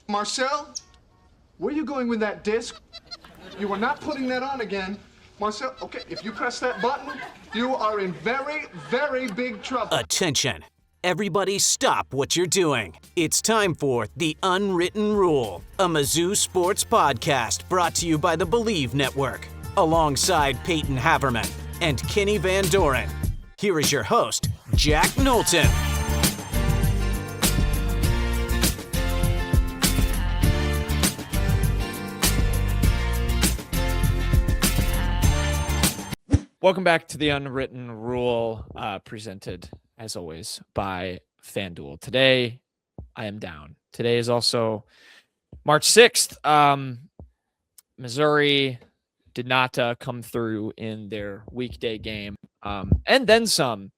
Marcel, where are you going with that disc? You are not putting that on again. Marcel, okay, if you press that button, you are in very, very big trouble. Attention. Everybody stop what you're doing. It's time for The Unwritten Rule, a Mizzou sports podcast brought to you by the Believe Network, alongside Payton Haverman and Kenny Van Doren. Here is your host, Jack Knowlton. Welcome back to The Unwritten Rule, presented, as always, by FanDuel. Today, I am down. Today is also March 6th. Missouri did not come through in their weekday game. And then some.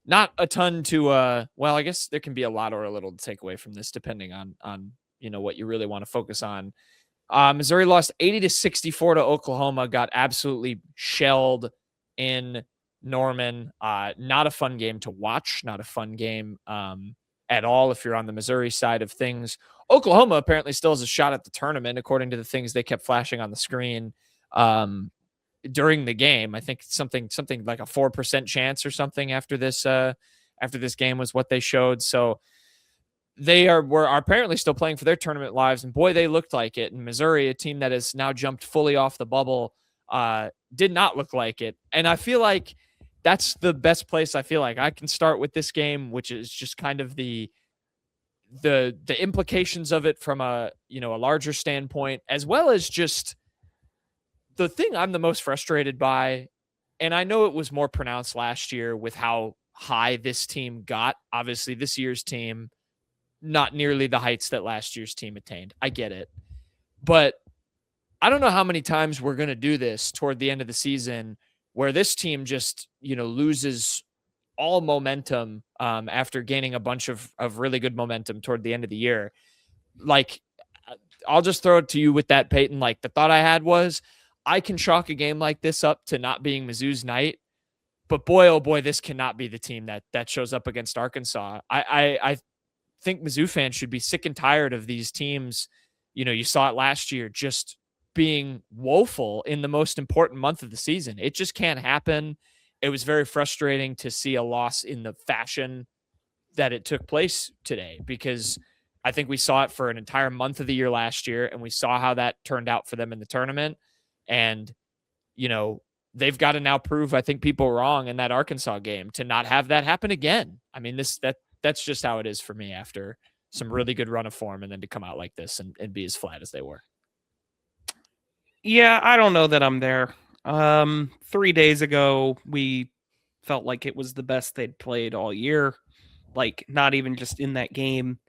Not a ton to, well, I guess there can be a lot or a little to take away from this, depending on what you really want to focus on. Missouri lost 80-64 to Oklahoma, got absolutely shelled in Norman. Not a fun game to watch, not a fun game at all if you're on the Missouri side of things. Oklahoma apparently still has a shot at the tournament, according to the things they kept flashing on the screen during the game. I think something like a 4% chance or something after this game was what they showed. So they were apparently still playing for their tournament lives, and boy, they looked like it. And Missouri, a team that has now jumped fully off the bubble, did not look like it. And I feel like that's the best place I feel like I can start with this game, which is just kind of the implications of it from a larger standpoint, as well as just the thing I'm the most frustrated by. And I know it was more pronounced last year with how high this team got. Obviously, this year's team, not nearly the heights that last year's team attained. I get it. But I don't know how many times we're going to do this toward the end of the season where this team just, loses all momentum after gaining a bunch of really good momentum toward the end of the year. Like, I'll just throw it to you with that, Payton. Like, the thought I had was I can chalk a game like this up to not being Mizzou's night, but boy, oh boy, this cannot be the team that shows up against Arkansas. I think Mizzou fans should be sick and tired of these teams. You saw it last year, just being woeful in the most important month of the season. It just can't happen. It was very frustrating to see a loss in the fashion that it took place today, because I think we saw it for an entire month of the year last year, and we saw how that turned out for them in the tournament. And, they've got to now prove, I think, people wrong in that Arkansas game to not have that happen again. I mean, that's just how it is for me after some really good run of form, and then to come out like this and be as flat as they were. Yeah, I don't know that I'm there. 3 days ago, we felt like it was the best they'd played all year. Like, not even just in that game,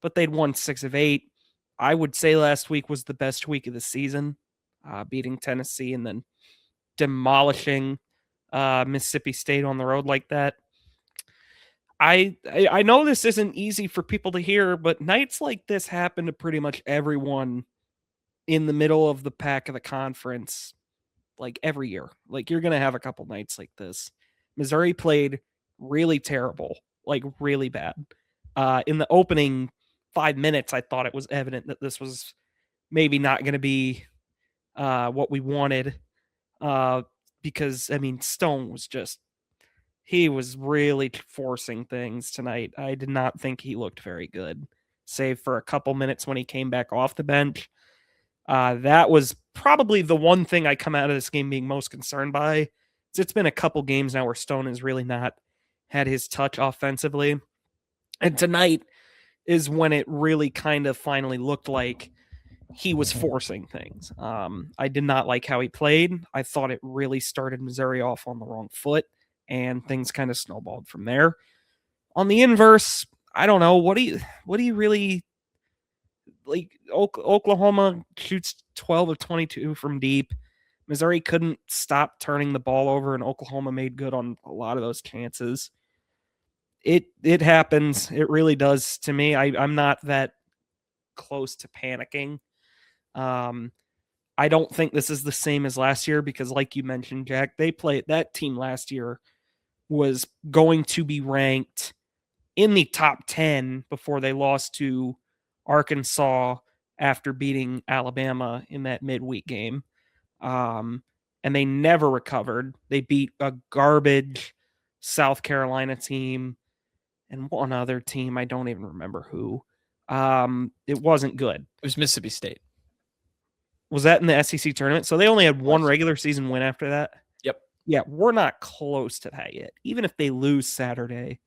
but they'd won 6 of 8. I would say last week was the best week of the season, beating Tennessee and then demolishing Mississippi State on the road like that. I know this isn't easy for people to hear, but nights like this happen to pretty much everyone in the middle of the pack of the conference, like every year. Like, you're going to have a couple nights like this. Missouri played really terrible, like really bad. In the opening 5 minutes, I thought it was evident that this was maybe not going to be what we wanted. Because, Stone was he was really forcing things tonight. I did not think he looked very good, save for a couple minutes when he came back off the bench. That was probably the one thing I come out of this game being most concerned by. It's been a couple games now where Stone has really not had his touch offensively. And tonight is when it really kind of finally looked like he was forcing things. I did not like how he played. I thought it really started Missouri off on the wrong foot, and things kind of snowballed from there. On the inverse, I don't know. What do you really like? Oklahoma shoots 12 of 22 from deep. Missouri couldn't stop turning the ball over, and Oklahoma made good on a lot of those chances. It happens. It really does to me. I'm not that close to panicking. I don't think this is the same as last year because, like you mentioned, Jack, that team last year was going to be ranked in the top 10 before they lost to Arkansas after beating Alabama in that midweek game. And they never recovered. They beat a garbage South Carolina team and one other team. I don't even remember who. It wasn't good. It was Mississippi State. Was that in the SEC tournament? So they only had one regular season win after that? Yep. Yeah, we're not close to that yet. Even if they lose Saturday,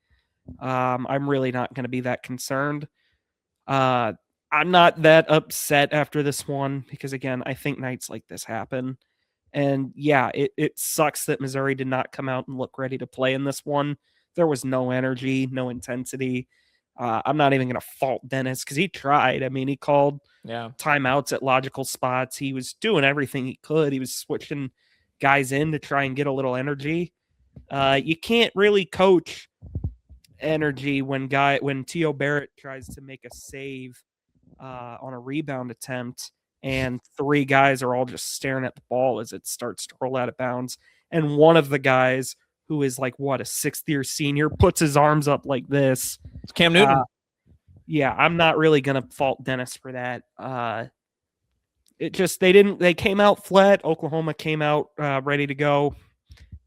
I'm really not going to be that concerned. I'm not that upset after this one because, again, I think nights like this happen. And, yeah, it sucks that Missouri did not come out and look ready to play in this one. There was no energy, no intensity. I'm not even going to fault Dennis because he tried. I mean, he called timeouts at logical spots. He was doing everything he could. He was switching guys in to try and get a little energy. You can't really coach energy when T.O. Barrett tries to make a save on a rebound attempt and three guys are all just staring at the ball as it starts to roll out of bounds. And one of the guys, who is like, a sixth-year senior, puts his arms up like this. It's Cam Newton. Yeah, I'm not really going to fault Dennis for that. They came out flat. Oklahoma came out ready to go,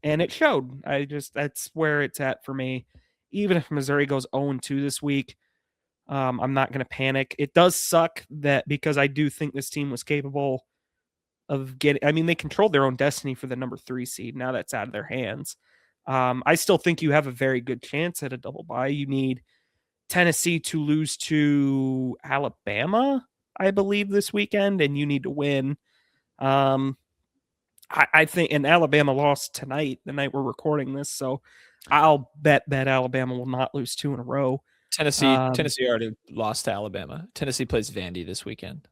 and it showed. That's where it's at for me. Even if Missouri goes 0-2 this week, I'm not going to panic. It does suck that because I do think this team was capable of they controlled their own destiny for the number 3 seed. Now that's out of their hands. I still think you have a very good chance at a double bye. You need Tennessee to lose to Alabama, I believe, this weekend, and you need to win. I think, and Alabama lost tonight, the night we're recording this, so I'll bet Alabama will not lose 2 in a row. Tennessee already lost to Alabama. Tennessee plays Vandy this weekend.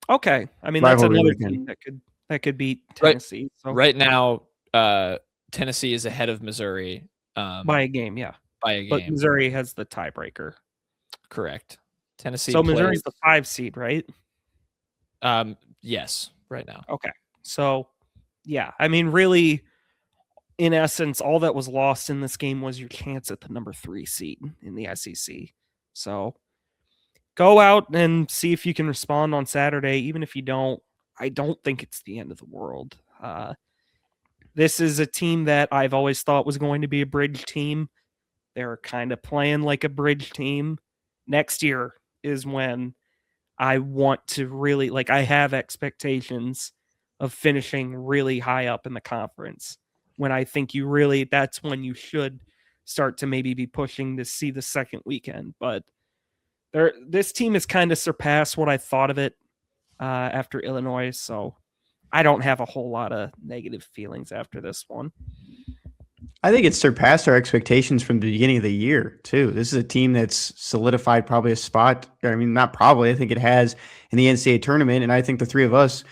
Okay, I mean that's another team that could beat Tennessee. Right now, Tennessee is ahead of Missouri by a game, yeah. By a game, but Missouri has the tiebreaker. Correct. Tennessee. So Missouri's the 5 seed, right? Yes, right now. Okay, so yeah, I mean, really, in essence, all that was lost in this game was your chance at the number 3 seed in the SEC. So go out and see if you can respond on Saturday. Even if you don't, I don't think it's the end of the world. This is a team that I've always thought was going to be a bridge team. They're kind of playing like a bridge team. Next year is when I want to really, I have expectations of finishing really high up in the conference. When I think that's when you should start to maybe be pushing to see the second weekend. But this team has kind of surpassed what I thought of it after Illinois. So I don't have a whole lot of negative feelings after this one. I think it's surpassed our expectations from the beginning of the year, too. This is a team that's solidified probably a spot. I mean, not probably. I think it has in the NCAA tournament. And I think the three of us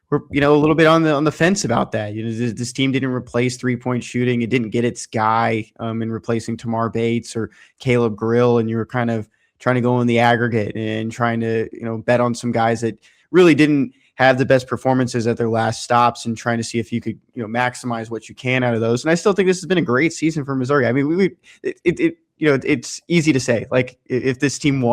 were, a little bit on the fence about that. This team didn't replace 3-point shooting. It didn't get its guy in replacing Tamar Bates or Caleb Grill. And you were kind of trying to go in the aggregate and trying to, bet on some guys that really didn't have the best performances at their last stops and trying to see if you could, maximize what you can out of those. And I still think this has been a great season for Missouri. I mean, it's easy to say, if this team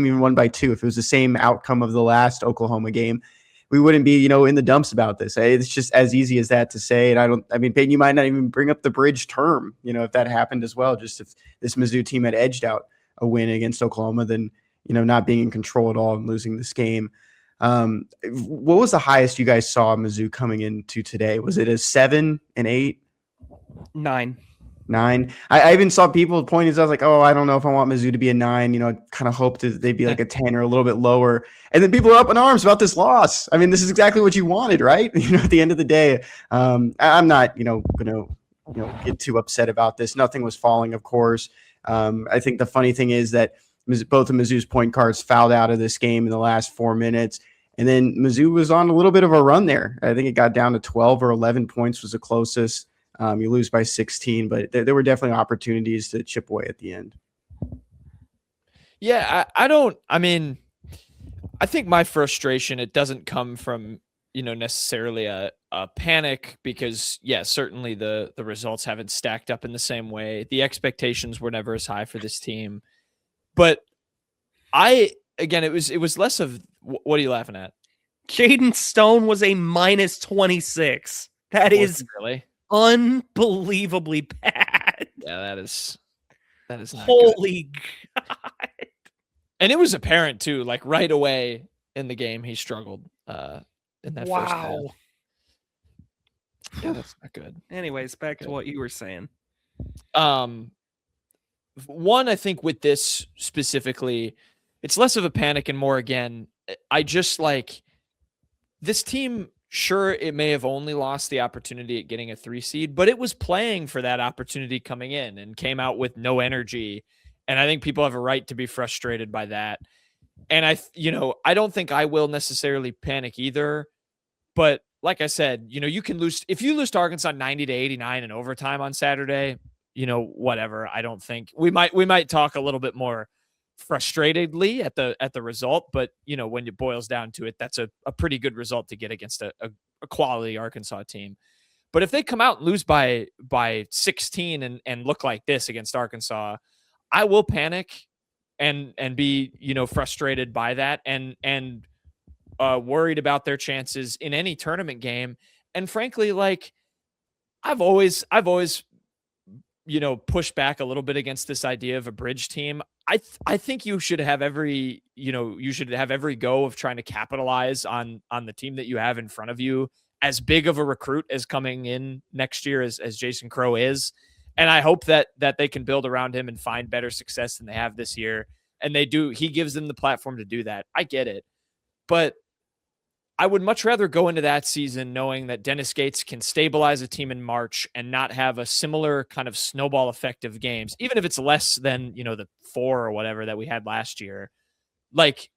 even won by 2, if it was the same outcome of the last Oklahoma game, we wouldn't be, in the dumps about this. It's just as easy as that to say. And Payton, you might not even bring up the bridge term, if that happened as well. Just if this Mizzou team had edged out a win against Oklahoma, then, not being in control at all and losing this game. What was the highest you guys saw Mizzou coming into today? Was it a 7, an 8? 9. 9. I even saw people pointing. I was like, oh, I don't know if I want Mizzou to be a 9. Kind of hoped that they'd be like a 10 or a little bit lower. And then people are up in arms about this loss. I mean, this is exactly what you wanted, right? At the end of the day, I'm not, going to, get too upset about this. Nothing was falling, of course. I think the funny thing is that both of Mizzou's point guards fouled out of this game in the last 4 minutes. And then Mizzou was on a little bit of a run there. I think it got down to 12 or 11 points was the closest. You lose by 16, but there were definitely opportunities to chip away at the end. Yeah, I think my frustration, it doesn't come from, necessarily a panic because, yeah, certainly the results haven't stacked up in the same way. The expectations were never as high for this team. But again, it was less of what are you laughing at? Jaden Stone was a minus 26. That is really unbelievably bad. Yeah, that is not good. Holy God. And it was apparent too, like right away in the game, he struggled in that first half. Yeah, that's not good. Anyways, back to what you were saying. One, I think with this specifically, it's less of a panic and more, again, I just like this team. Sure, it may have only lost the opportunity at getting a 3 seed, but it was playing for that opportunity coming in and came out with no energy. And I think people have a right to be frustrated by that. And I don't think I will necessarily panic either, but like I said, you can lose if you lose to Arkansas 90-89 in overtime on Saturday, whatever. I don't think we might talk a little bit more frustratedly at the result, but when it boils down to it, that's a pretty good result to get against a quality Arkansas team. But if they come out and lose by 16 and look like this against Arkansas, I will panic and be frustrated by that and worried about their chances in any tournament game. And frankly, like I've always pushed back a little bit against this idea of a bridge team. I think you should have every go of trying to capitalize on the team that you have in front of you, as big of a recruit as coming in next year as Jason Crow is. And I hope that they can build around him and find better success than they have this year. And they do. He gives them the platform to do that. I get it. But I would much rather go into that season knowing that Dennis Gates can stabilize a team in March and not have a similar kind of snowball effect of games, even if it's less than, the 4 or whatever that we had last year, like,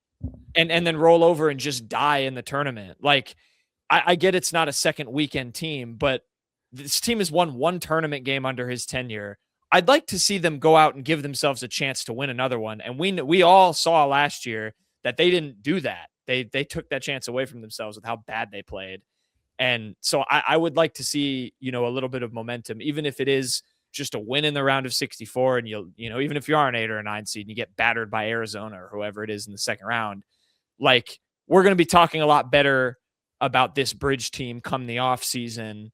and then roll over and just die in the tournament. Like, I get it's not a second weekend team, but this team has won 1 tournament game under his tenure. I'd like to see them go out and give themselves a chance to win another one. And we all saw last year that they didn't do that. They took that chance away from themselves with how bad they played. And so I would like to see, a little bit of momentum, even if it is just a win in the round of 64. And even if you are an 8 or a 9 seed and you get battered by Arizona or whoever it is in the second round, like we're going to be talking a lot better about this bridge team come the off season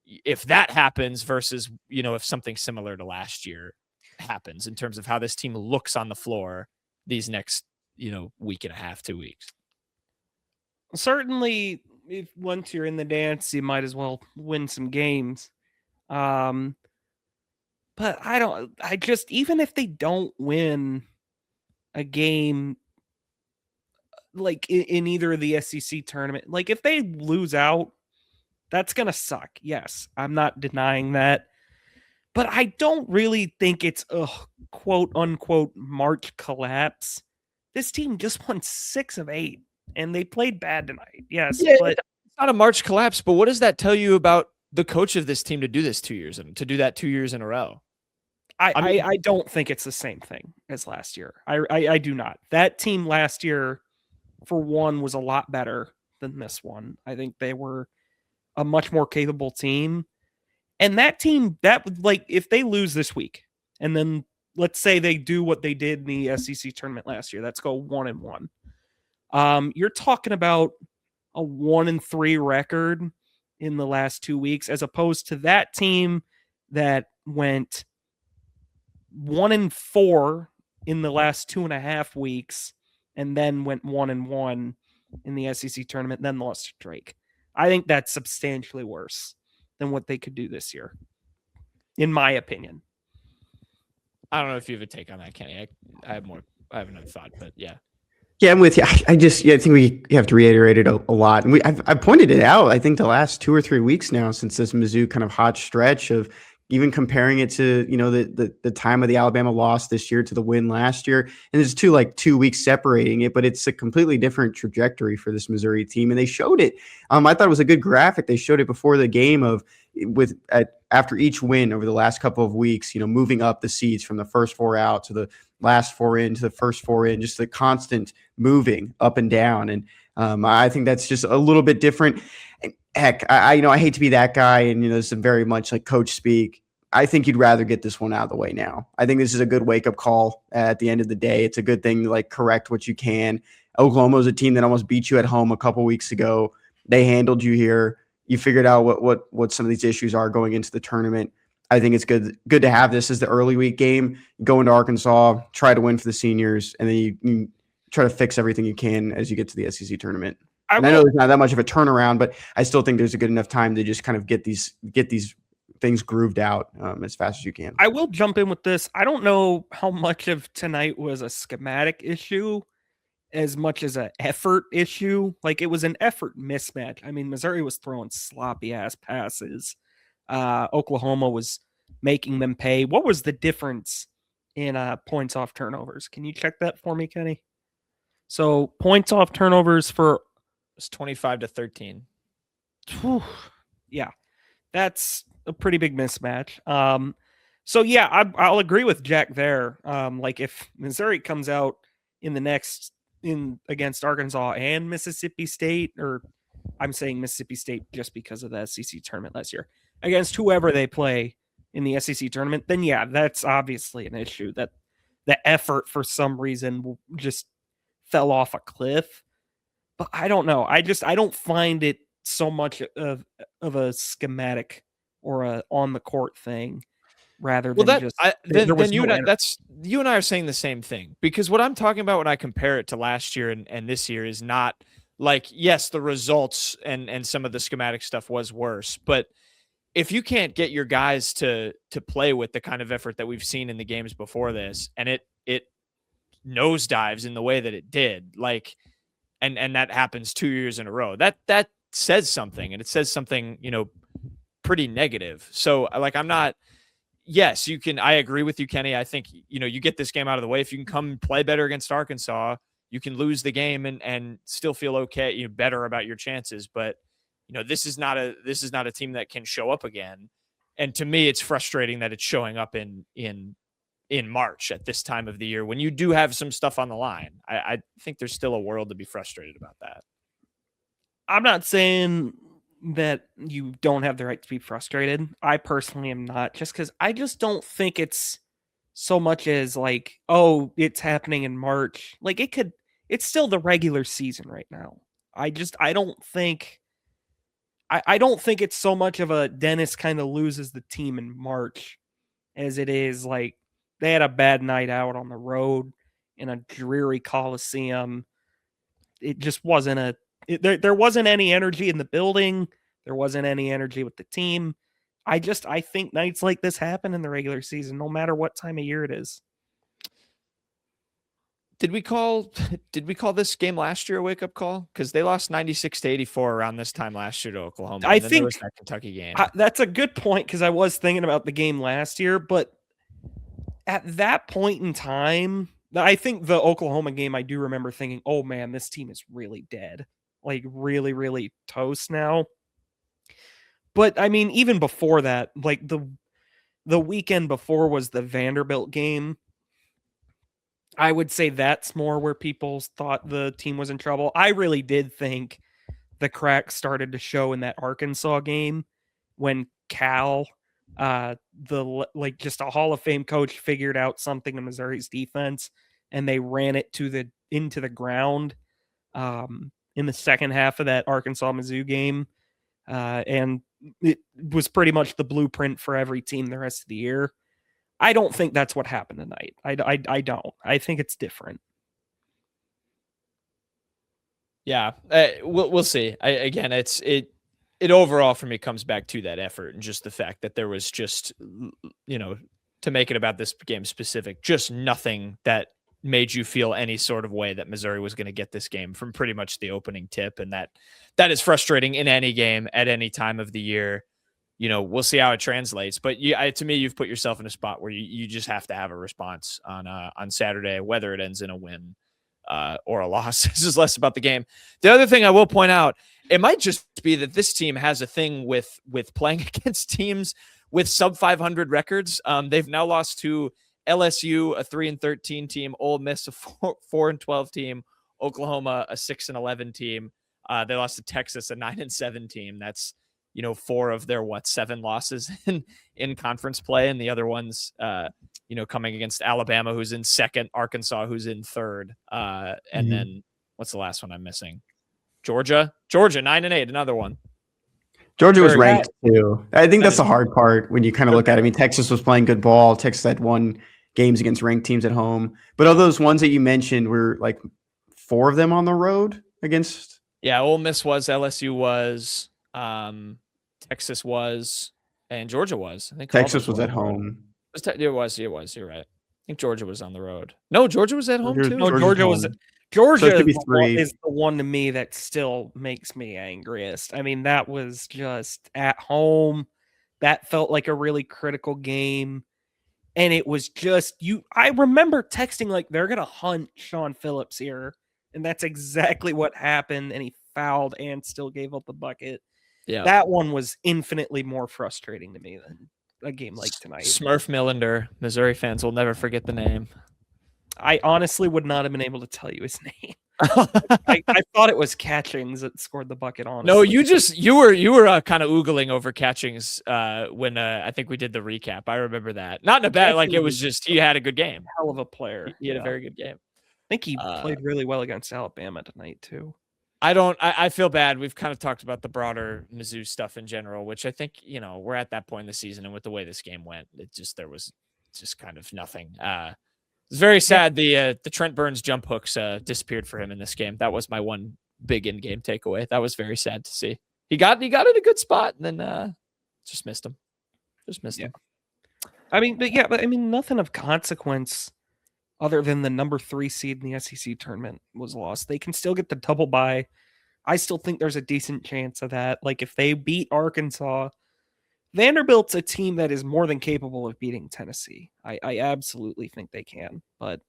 if that happens versus, if something similar to last year happens in terms of how this team looks on the floor these next, week and a half, 2 weeks. Certainly, if once you're in the dance, you might as well win some games. But even if they don't win a game, like in either of the SEC tournament, like if they lose out, that's going to suck. Yes, I'm not denying that. But I don't really think it's a quote unquote March collapse. This team just won 6 of 8 and they played bad tonight. Yes, yeah, but it's not a March collapse, but what does that tell you about the coach of this team to do this 2 years and to do that 2 years in a row? I don't think it's the same thing as last year. I do not. That team last year, for one, was a lot better than this one. I think they were a much more capable team. And that team, if they lose this week, and then let's say they do what they did in the SEC tournament last year, let's go 1-1. You're talking about a 1-3 record in the last 2 weeks, as opposed to that team that went 1-4 in the last 2.5 weeks, and then went 1-1 in the SEC tournament, then lost to Drake. I think that's substantially worse than what they could do this year, in my opinion. I don't know if you have a take on that, Kenny. I have another thought, but yeah. Yeah, I'm with you. I think we have to reiterate it a lot. And I've pointed it out, I think the last 2 or 3 weeks now since this Mizzou kind of hot stretch of even comparing it to, the time of the Alabama loss this year to the win last year. And there's 2 weeks separating it, but it's a completely different trajectory for this Missouri team. And they showed it. I thought it was a good graphic. They showed it before the game after each win over the last couple of weeks, moving up the seeds from the first 4 out to the last 4 in to the first 4 in, just the constant moving up and down. And I think that's just a little bit different. Heck, I hate to be that guy, and this is very much like coach speak. I think you'd rather get this one out of the way now. I think this is a good wake-up call at the end of the day. It's a good thing to like correct what you can. Oklahoma is a team that almost beat you at home a couple weeks ago. They handled you here. You figured out what some of these issues are going into the tournament. I think it's good to have this as the early week game. Go into Arkansas, try to win for the seniors, and then you try to fix everything you can as you get to the SEC tournament. I know there's not that much of a turnaround, but I still think there's a good enough time to just kind of get these things grooved out as fast as you can. I will jump in with this. I don't know how much of tonight was a schematic issue as much as an effort issue. Like, it was an effort mismatch. I mean, Missouri was throwing sloppy ass passes. Oklahoma was making them pay. What was the difference in points off turnovers? Can you check that for me, Kenny? So points off turnovers for it's 25-13. Whew, yeah, that's a pretty big mismatch. So yeah, I'll agree with Jack there. Like, if Missouri comes out in against Arkansas and Mississippi State, or I'm saying Mississippi State just because of the SEC tournament last year, against whoever they play in the SEC tournament, then yeah, that's obviously an issue. That the effort for some reason just fell off a cliff. But I don't know. I don't find it so much of a schematic or a on the court thing, rather than you and I are saying the same thing, because what I'm talking about when I compare it to last year and this year is not like, yes, the results and some of the schematic stuff was worse, but if you can't get your guys to play with the kind of effort that we've seen in the games before this, and it nosedives in the way that it did, like, and that happens 2 years in a row, that says something, and it says something, pretty negative. So like, yes, I agree with you, Kenny. I think, you get this game out of the way. If you can come play better against Arkansas, you can lose the game and still feel okay, better about your chances. But, this is not a team that can show up again. And to me, it's frustrating that it's showing up in March at this time of the year when you do have some stuff on the line. I think there's still a world to be frustrated about that. I'm not saying that you don't have the right to be frustrated. I personally am not, just because I just don't think it's so much as like, oh, it's happening in March. Like, it's still the regular season right now. I don't think it's so much of a Dennis kind of loses the team in March as it is like they had a bad night out on the road in a dreary Coliseum. It just wasn't there wasn't any energy in the building. There wasn't any energy with the team. I think nights like this happen in the regular season, no matter what time of year it is. Did we call this game last year a wake-up call? Because they lost 96-84 around this time last year to Oklahoma. I think that Kentucky game. That's a good point, because I was thinking about the game last year, but at that point in time, I think the Oklahoma game, I do remember thinking, oh man, this team is really dead. Like, really, really toast now. But I mean, even before that, like the weekend before was the Vanderbilt game. I would say that's more where people thought the team was in trouble. I really did think the cracks started to show in that Arkansas game when Cal, just a Hall of Fame coach, figured out something in Missouri's defense, and they ran it into the ground in the second half of that Arkansas Mizzou game, and it was pretty much the blueprint for every team the rest of the year. I don't think that's what happened tonight. I don't. I think it's different. Yeah, we'll see. It overall for me comes back to that effort and just the fact that there was just, to make it about this game specific, just nothing that made you feel any sort of way that Missouri was going to get this game from pretty much the opening tip. And that is frustrating in any game at any time of the year. We'll see how it translates, but to me, you've put yourself in a spot where you just have to have a response on Saturday, whether it ends in a win or a loss. This is less about the game. The other thing I will point out, it might just be that this team has a thing with playing against teams with sub 500 records. They've now lost to LSU, a 3-13 team, Ole Miss, a 4-12 team, Oklahoma, a 6-11 team. They lost to Texas, a 9-7 team. That's, 4 of their 7 losses in conference play, and the other ones coming against Alabama, who's in second, Arkansas, who's in third, and then what's the last one I'm missing? Georgia 9-8, another one. Georgia was ranked too. I think that's the hard part when you kind of look at it. I mean, Texas was playing good ball. Texas had won games against ranked teams at home. But of those ones that you mentioned were like 4 of them on the road against. Yeah, Ole Miss was, LSU was, Texas was, and Georgia was. I think Texas was at home. It was. You're right. I think Georgia was on the road. No, Georgia was at home too. No, Georgia was. Georgia is the one to me that still makes me angriest. I mean, that was just at home. That felt like a really critical game. And it was just I remember texting like they're going to hunt Sean Phillips here. And that's exactly what happened. And he fouled and still gave up the bucket. Yeah. That one was infinitely more frustrating to me than a game like tonight. Smurf Millender. Missouri fans will never forget the name. I honestly would not have been able to tell you his name. I thought it was Catchings that scored the bucket. Honestly, no, you were kind of oogling over Catchings when I think we did the recap. I remember that. Not in a bad, like it was just he had a good game. Hell of a player. He had a very good game. I think he played really well against Alabama tonight too. I feel bad. We've kind of talked about the broader Mizzou stuff in general, which I think we're at that point in the season, and with the way this game went, there was just kind of nothing. It's very sad the Trent Burns jump hooks disappeared for him in this game. That was my one big in-game takeaway. That was very sad to see. He got in a good spot and then just missed him. Him. I mean, nothing of consequence other than the number 3 seed in the SEC tournament was lost. They can still get the double bye. I still think there's a decent chance of that. Like if they beat Arkansas, Vanderbilt's a team that is more than capable of beating Tennessee. I absolutely think they can. But,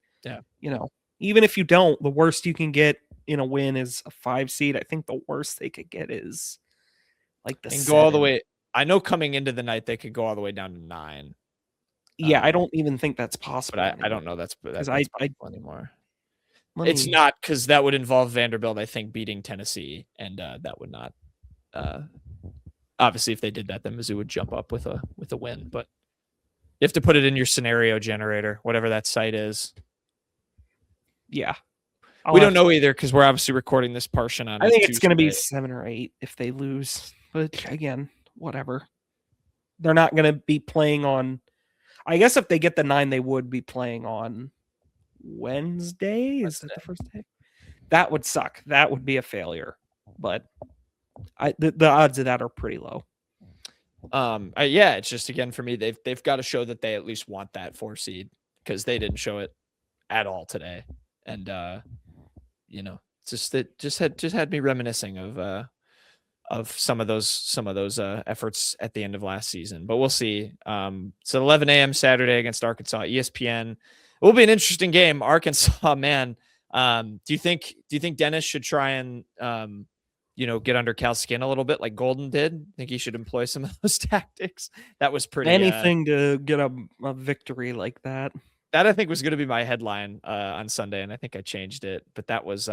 even if you don't, the worst you can get in a win is a 5 seed. I think the worst they could get is like the 7. Go all the way. I know coming into the night, they could go all the way down to 9. Yeah, I don't even think that's possible. But I don't know that's possible anymore. It's not, because that would involve Vanderbilt, I think, beating Tennessee, and that would not obviously, if they did that, then Mizzou would jump up with a win. But you have to put it in your scenario generator, whatever that site is. Yeah, we don't know either because we're obviously recording this portion on. I think it's going to be 7 or 8 if they lose. But again, whatever. They're not going to be playing on. I guess if they get the 9, they would be playing on Wednesday. Is that the first day? That would suck. That would be a failure. But the odds of that are pretty low. It's just, again, for me, they've got to show that they at least want that 4 seed, because they didn't show it at all today. And it just had me reminiscing of some of those efforts at the end of last season. But we'll see. So 11 a.m. Saturday against Arkansas, ESPN. It will be an interesting game. Arkansas, man. Do you think Dennis should try and get under Cal's skin a little bit like Golden did? Think he should employ some of those tactics? That was pretty. Anything to get a victory like that. That I think was going to be my headline on Sunday, and I think I changed it. But that was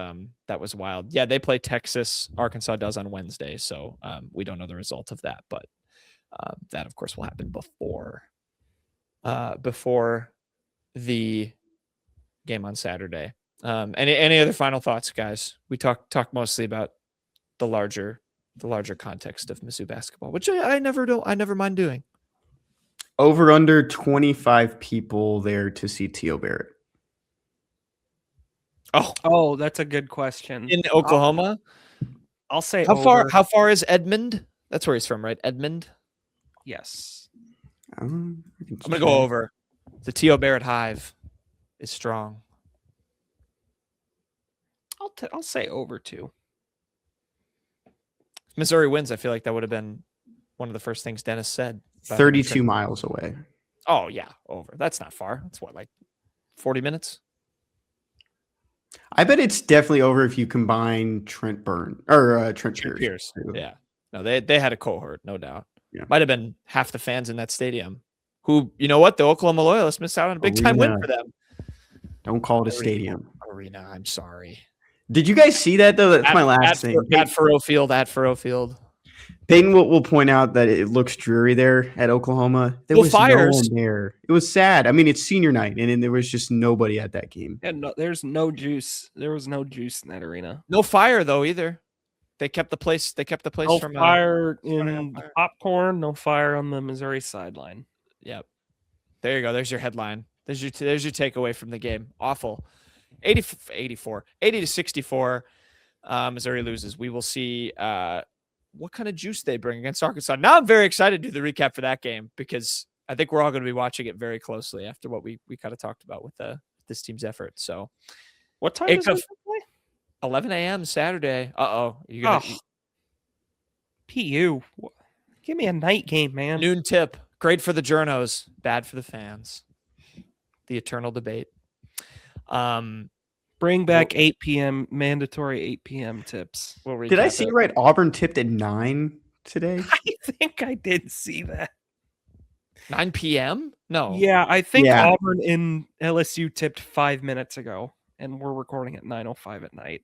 wild. Yeah, they play Texas. Arkansas does on Wednesday, so we don't know the result of that. But that, of course, will happen before the game on Saturday. Any other final thoughts, guys? We talked mostly about the larger context of Mizzou basketball, which I never mind doing. Over under 25 people there to see T.O. Barrett. Oh, that's a good question. In Oklahoma? I'll say how far is Edmond? That's where he's from, right? Edmond? Yes. I'm gonna go over. The T.O. Barrett hive is strong. I'll say over 2. If Missouri wins, I feel like that would have been one of the first things Dennis said. 32 miles away. Oh, yeah, over. That's not far. That's what, like 40 minutes? I bet it's definitely over if you combine Trent Pierce. Yeah. No, they had a cohort, no doubt. Yeah. Might have been half the fans in that stadium who, you know what? The Oklahoma Loyalists missed out on a big-time win for them. Don't call it a stadium. Arena, I'm sorry. Did you guys see that, though? That's my last thing. At Furrow Field. Payton will point out that it looks dreary there at Oklahoma. There Well, was fires. no one there. It was sad. I mean, it's senior night, and there was just nobody at that game. Yeah, no, there's no juice. There was no juice in that arena. No fire though either. They kept the place. No from fire in the popcorn. No fire on the Missouri sideline. Yep. There you go. There's your headline. There's your takeaway from the game. Awful. 80 to 64. Missouri loses. We will see what kind of juice they bring against Arkansas. Now I'm very excited to do the recap for that game because I think we're all going to be watching it very closely after what we kind of talked about with this team's effort. So what time is it? 11 a.m. Saturday. You're gonna PU. Give me a night game, man. noon tip. Great for the journos, bad for the fans. The eternal debate. Bring back 8 p.m. mandatory 8 p.m. tips. Did I see right? Auburn tipped at 9 today. I think I did see that. 9 p.m. No. Yeah, I think Auburn and LSU tipped 5 minutes ago, and we're recording at 9:05 at night.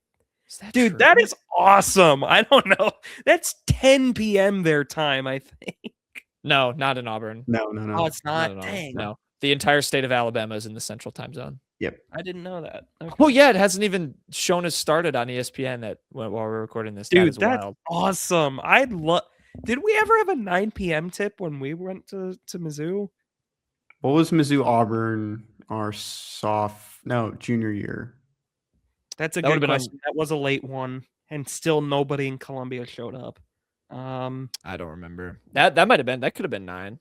Dude, true? that is awesome. I don't know. That's 10 p.m. their time, I think. No, not in Auburn. No. Oh, it's not. Not Dang. no. The entire state of Alabama is in the central time zone. Yep. I didn't know that. Okay. Oh yeah, it hasn't even shown as started on ESPN while we're recording this. Dude, that is that's wild. awesome. I'd love. Did we ever have a 9 p.m. tip when we went to Mizzou? What was Mizzou Auburn our junior year? That's a That good would've been question. That was a late one, and still nobody in Columbia showed up. I don't remember. That could have been 9.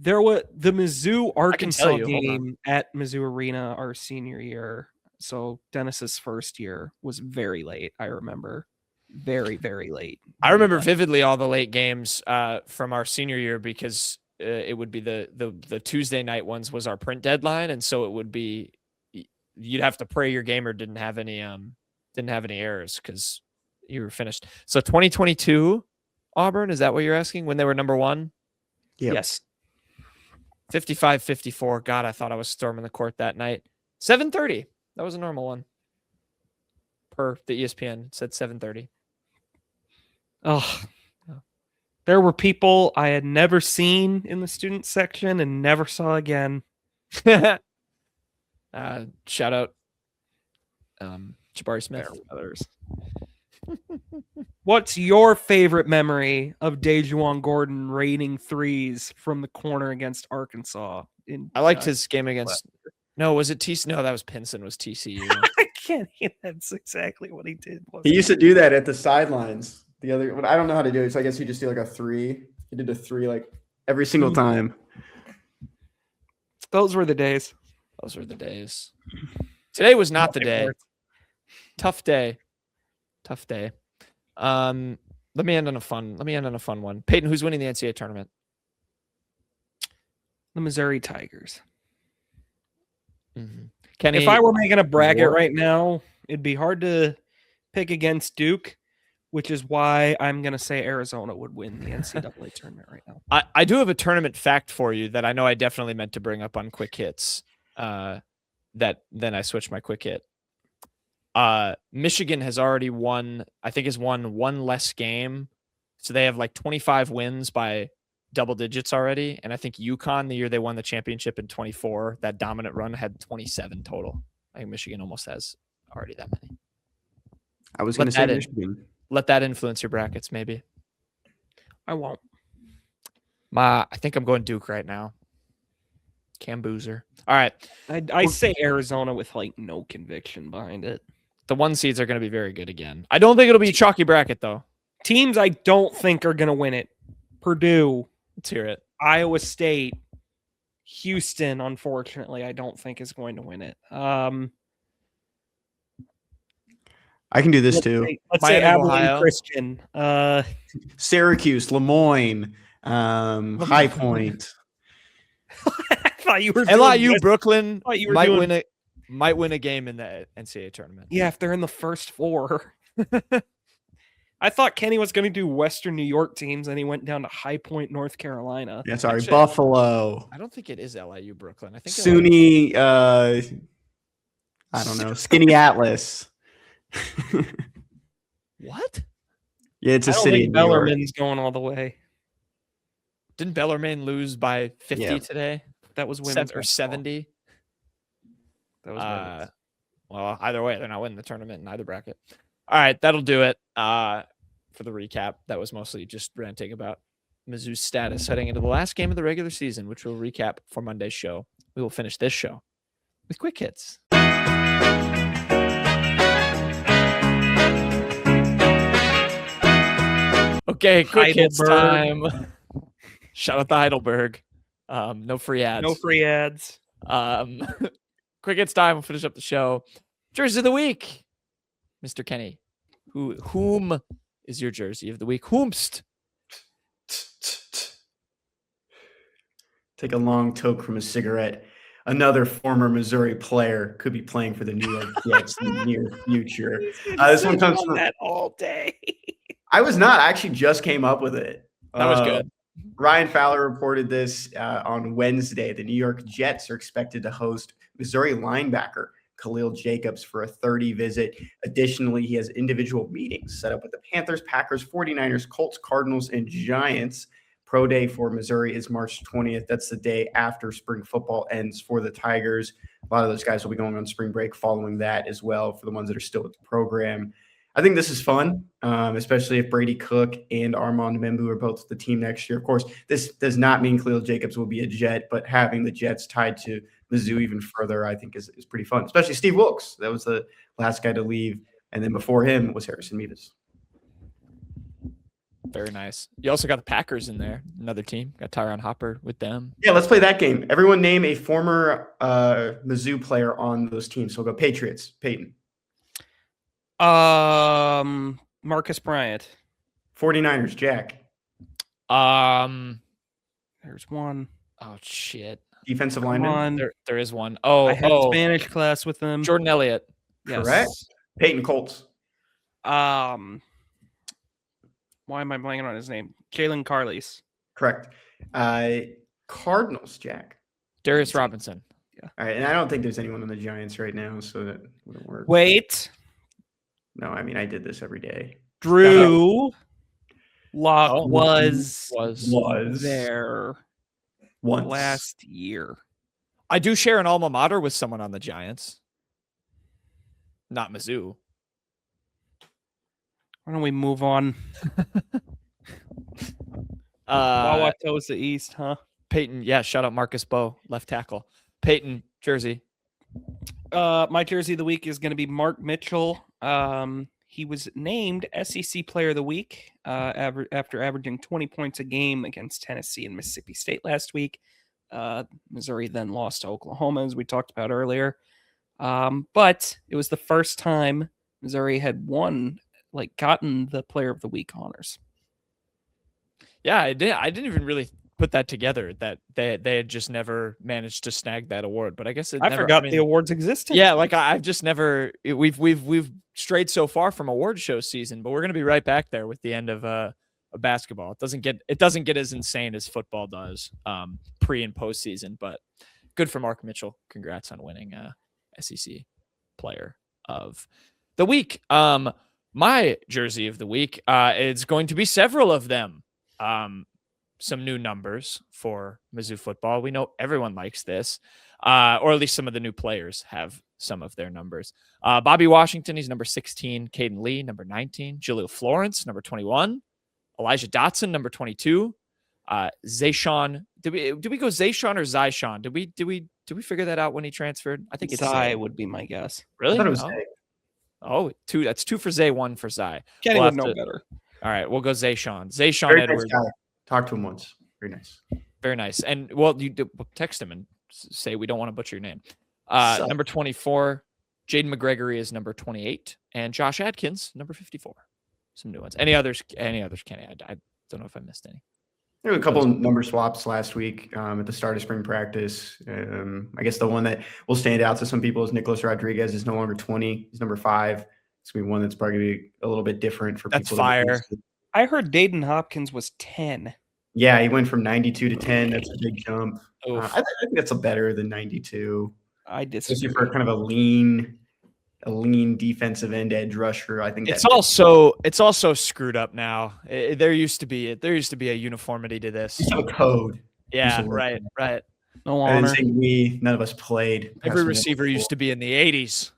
There was the Mizzou Arkansas you. Hold game at Mizzou Arena our senior year. So Dennis's first year was very late. I remember very, very late. I remember vividly all the late games from our senior year because it would be the Tuesday night ones was our print deadline, and so it would be you'd have to pray your gamer didn't have any errors because you were finished. So 2022 Auburn, is that what you're asking? When they were number 1? Yep. Yes. 55-54. God, I thought I was storming the court that night. 7:30. That was a normal one. Per the ESPN, it said 7:30. Oh, there were people I had never seen in the student section and never saw again. Shout out Jabari Smith. Others. What's your favorite memory of Dejuan Gordon raining threes from the corner against Arkansas? I liked his game against. No, was it TCU? No, that was Pinson. Was TCU? I can't. That's exactly what he did. He used to do that at the sidelines. I don't know how to do it. So I guess he just do like a 3. He did a 3 like every single time. Those were the days. Those were the days. Today was not the day. Tough day. Let me end on a fun one. Payton, who's winning the NCAA tournament? The Missouri Tigers. Mm-hmm. Kenny, if I were making a bracket right now, it'd be hard to pick against Duke, which is why I'm going to say Arizona would win the NCAA tournament right now. I do have a tournament fact for you that I know I definitely meant to bring up on Quick Hits. Then I switched my Quick Hit. Michigan has already won one less game. So they have like 25 wins by double digits already. And I think UConn, the year they won the championship in 24, that dominant run had 27 total. I think Michigan almost has already that many. I was going to say Michigan. Let that influence your brackets, maybe. I won't. I think I'm going Duke right now. Cam Boozer. All right. I say Arizona with like no conviction behind it. The 1 seeds are going to be very good again. I don't think it'll be a chalky bracket, though. Teams I don't think are going to win it. Purdue. Let's hear it. Iowa State. Houston, unfortunately, I don't think is going to win it. I can do this too. Let's say Abilene Christian. Syracuse, Lemoyne, High Point. I thought you were LIU Brooklyn might win a game in the NCAA tournament. Yeah, if they're in the first 4. I thought Kenny was going to do Western New York teams, and he went down to High Point, North Carolina. Yeah, sorry, actually, Buffalo. I don't think it is LIU Brooklyn. I think SUNY. I don't know. Skinny Atlas. What? Yeah, it's I a don't city think in New York. Bellarmine's going all the way. Didn't Bellarmine lose by 50 Yeah. today? That was women's Or basketball. 70? That was women's. Well, either way, they're not winning the tournament in either bracket. All right, that'll do it for the recap. That was mostly just ranting about Mizzou's status heading into the last game of the regular season, which we'll recap for Monday's show. We will finish this show with quick hits. Okay, quick hits time. Shout out to Heidelberg. No free ads. No free ads. Quick hits time. We'll finish up the show. Jersey of the week, Mr. Kenny. Whom is your jersey of the week? Whomst? Take a long toke from a cigarette. Another former Missouri player could be playing for the New York Jets in the near future. This one comes from that all day. I was not. I actually just came up with it. That was good. Ryan Fowler reported this on Wednesday. The New York Jets are expected to host Missouri linebacker Khalil Jacobs for a 30 visit. Additionally, he has individual meetings set up with the Panthers, Packers, 49ers, Colts, Cardinals, and Giants. Pro day for Missouri is March 20th. That's the day after spring football ends for the Tigers. A lot of those guys will be going on spring break following that as well for the ones that are still at the program. I think this is fun, especially if Brady Cook and Armand Membu are both the team next year. Of course, this does not mean Khalil Jacobs will be a Jet, but having the Jets tied to Mizzou even further, I think is pretty fun, especially Steve Wilkes. That was the last guy to leave. And then before him was Harrison Mevis. Very nice. You also got the Packers in there, another team. Got Tyron Hopper with them. Yeah, let's play that game. Everyone name a former Mizzou player on those teams. So we'll go Patriots, Payton. Marcus Bryant. 49ers, Jack. There's one. Oh shit. Defensive Come lineman. on. There is one. Oh, I had Spanish class with them. Jordan Elliott. Yes. Correct. Peyton Colts. Why am I blanking on his name? Jalen Carles. Correct. Cardinals, Jack. Darius Robinson. All right, and I don't think there's anyone on the Giants right now, so that wouldn't work. Wait. No, I mean I did this every day. Drew Lock Oh, was there there once last year. I do share an alma mater with someone on the Giants. Not Mizzou. Why don't we move on? Wauwatosa East, huh? Peyton, yeah, shout out Marcus Bowe, left tackle. Peyton, jersey. My jersey of the week is going to be Mark Mitchell. He was named SEC Player of the Week after averaging 20 points a game against Tennessee and Mississippi State last week. Missouri then lost to Oklahoma, as we talked about earlier. But it was the first time Missouri had gotten the Player of the Week honors. Yeah, I didn't even really put that together, that they had just never managed to snag that award. But I guess I forgot the awards existed. Yeah, I've just never we've strayed so far from award show season, but we're gonna be right back there with the end of basketball. It doesn't get as insane as football does pre and post season, but good for Mark Mitchell. Congrats on winning SEC Player of the Week. My jersey of the week is going to be several of them. Some new numbers for Mizzou football. We know everyone likes this, or at least some of the new players have some of their numbers. Bobby Washington, he's number 16. Caden Lee, number 19. Jaleel Florence, number 21. Elijah Dotson, number 22. Zayshawn. Did we go Zayshawn or Zyshawn? Did we figure that out when he transferred? I think it's Zay would be my guess. Really? I thought it was Zay. Oh, two. That's 2 for Zay, 1 for Zay. Kenny would know better. All right, we'll go Zayshawn. Zayshawn Very Edwards. nice guy. Talked to him once. Very nice. Very nice. And you text him and say we don't want to butcher your name. Number 24, Jaden McGregory is number 28, and Josh Adkins number 54. Some new ones. Any others? Kenny? I don't know if I missed any. There were a couple of number swaps last week at the start of spring practice. I guess the one that will stand out to some people is Nicholas Rodriguez is no longer 20. He's number 5. It's going to be one that's probably going to be a little bit different for That's people. fire. I heard Dayton Hopkins was 10. Yeah, he went from 92 to 10. That's a big jump. I Oof. think that's a better than 92. I Especially disagree. for kind of a lean a lean defensive end edge rusher. I think it's also screwed up now. There used to be a uniformity to this. a code. Yeah, right. No I didn't honor. say none of us played. Every receiver used to be in the 80s.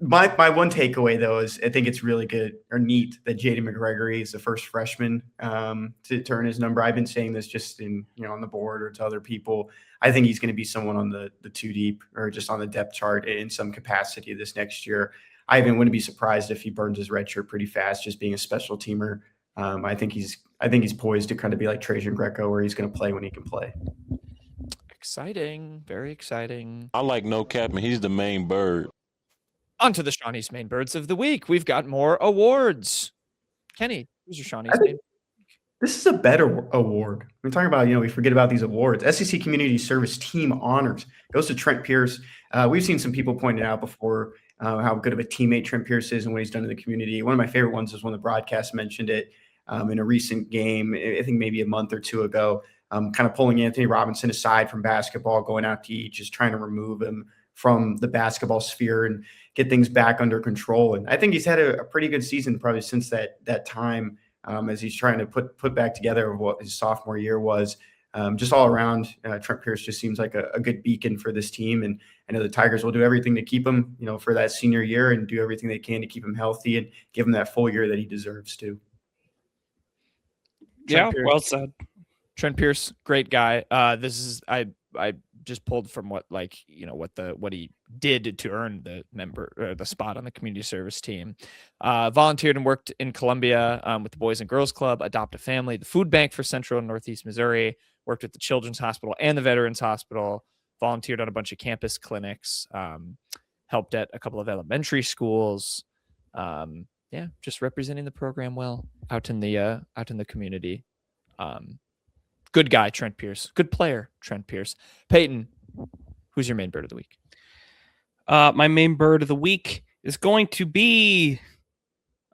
My one takeaway, though, is I think it's really good or neat that Jaden McGregory is the first freshman to turn his number. I've been saying this just on the board or to other people. I think he's going to be someone on the two deep or just on the depth chart in some capacity this next year. I even wouldn't be surprised if he burns his red shirt pretty fast, just being a special teamer. I think he's poised to kind of be like Trajan Greco, where he's going to play when he can play. Exciting, very exciting. I like no cap, and he's the main bird. On to the Shawnee's Main Birds of the Week. We've got more awards. Kenny, who's your Shawnee's Main? This is a better award. We're talking about, we forget about these awards. SEC Community Service Team Honors goes to Trent Pierce. We've seen some people pointed out before how good of a teammate Trent Pierce is and what he's done in the community. One of my favorite ones is when the broadcast mentioned it in a recent game, I think maybe a month or two ago, kind of pulling Anthony Robinson aside from basketball, going out to eat, just trying to remove him from the basketball sphere and get things back under control. And I think he's had a pretty good season probably since that time as he's trying to put back together what his sophomore year was. Just all around, Trent Pierce just seems like a good beacon for this team. And I know the Tigers will do everything to keep him, for that senior year and do everything they can to keep him healthy and give him that full year that he deserves to. Well said. Trent Pierce, great guy. This is I just pulled from what he did to earn the spot on the community service team. Volunteered and worked in Columbia with the Boys and Girls Club, Adopt a Family, the Food Bank for Central and Northeast Missouri, worked at the Children's Hospital and the Veterans Hospital, volunteered on a bunch of campus clinics, helped at a couple of elementary schools. Just representing the program well out in the community. Good guy, Trent Pierce. Good player, Trent Pierce. Payton, who's your main bird of the week? My main bird of the week is going to be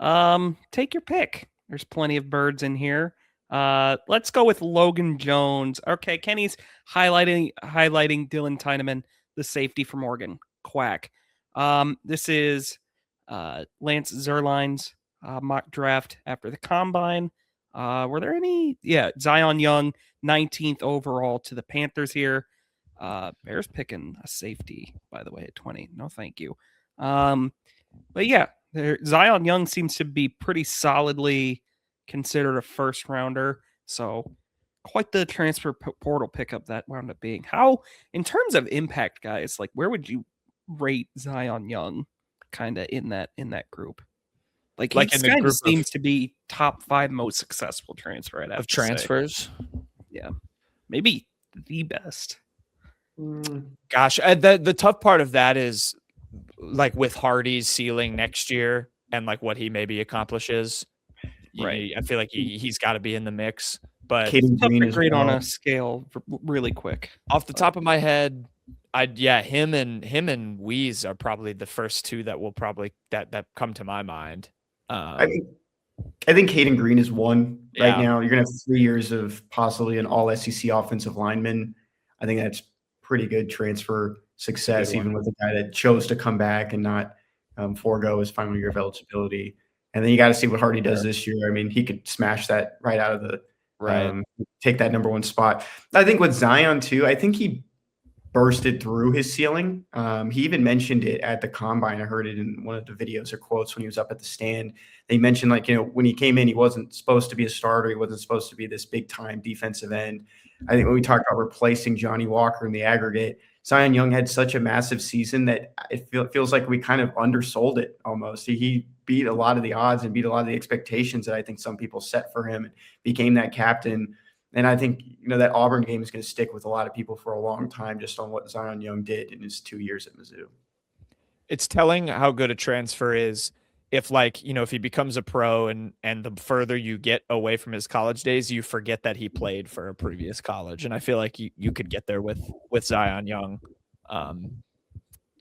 take your pick. There's plenty of birds in here. Let's go with Logan Jones. Okay, Kenny's highlighting Dylan Tyneman, the safety from Oregon. Quack. This is Lance Zerline's mock draft after the combine. Were there any? Yeah, Zion Young, 19th overall to the Panthers here. Bears picking a safety, by the way, at 20. No, thank you. But yeah, Zion Young seems to be pretty solidly considered a first rounder. So quite the transfer portal pickup that wound up being. How, in terms of impact, guys, like where would you rate Zion Young kind of in that group? Like he kind of seems to be top 5 most successful transfer of transfers. Yeah, maybe the best. Gosh, the tough part of that is like with Hardy's ceiling next year and like what he maybe accomplishes. Right, I feel like he's got to be in the mix. But Caden Green is great on a scale really quick. Off the top of my head, him and Weeze are probably the first two that will probably that come to my mind. I think Caden Green is one right now. You're going to have 3 years of possibly an all SEC offensive lineman. I think that's pretty good transfer success, even with a guy that chose to come back and not forego his final year of eligibility. And then you got to see what Hardy does this year. I mean, he could smash that right out of the take that number 1 spot. I think with Zion too, I think he bursted through his ceiling. He even mentioned it at the combine. I heard it in one of the videos or quotes when he was up at the stand. They mentioned when he came in, he wasn't supposed to be a starter. He wasn't supposed to be this big time defensive end. I think when we talk about replacing Johnny Walker in the aggregate, Zion Young had such a massive season that it feels like we kind of undersold it almost. He beat a lot of the odds and beat a lot of the expectations that I think some people set for him and became that captain. And I think, that Auburn game is going to stick with a lot of people for a long time just on what Zion Young did in his 2 years at Mizzou. It's telling how good a transfer is if if he becomes a pro and the further you get away from his college days, you forget that he played for a previous college. And I feel like you could get there with Zion Young.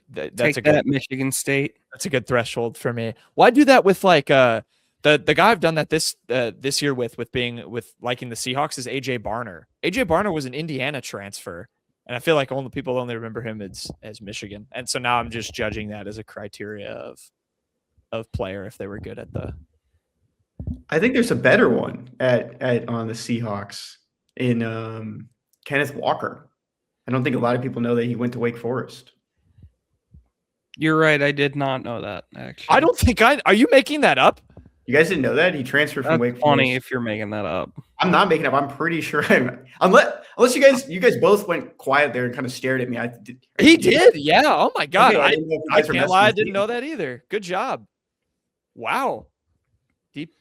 That's Michigan State. That's a good threshold for me. Well, I do that with the guy I've done that this year with liking the Seahawks is AJ Barner. AJ Barner was an Indiana transfer And I feel like people only remember him as Michigan. And so now I'm just judging that as a criteria of player if they were good at the. I think there's a better one at on the Seahawks in Kenneth Walker. I don't think a lot of people know that he went to Wake Forest. You're right. I did not know that, actually. I don't think are you making that up? You guys didn't know that? He transferred from Wake That's funny Forest. if you're making that up. I'm not making it up. I'm pretty sure unless you guys both went quiet there and kind of stared at me. He did. Yeah. Oh my God. Okay, I can't lie. I didn't know that either. Good job. Wow.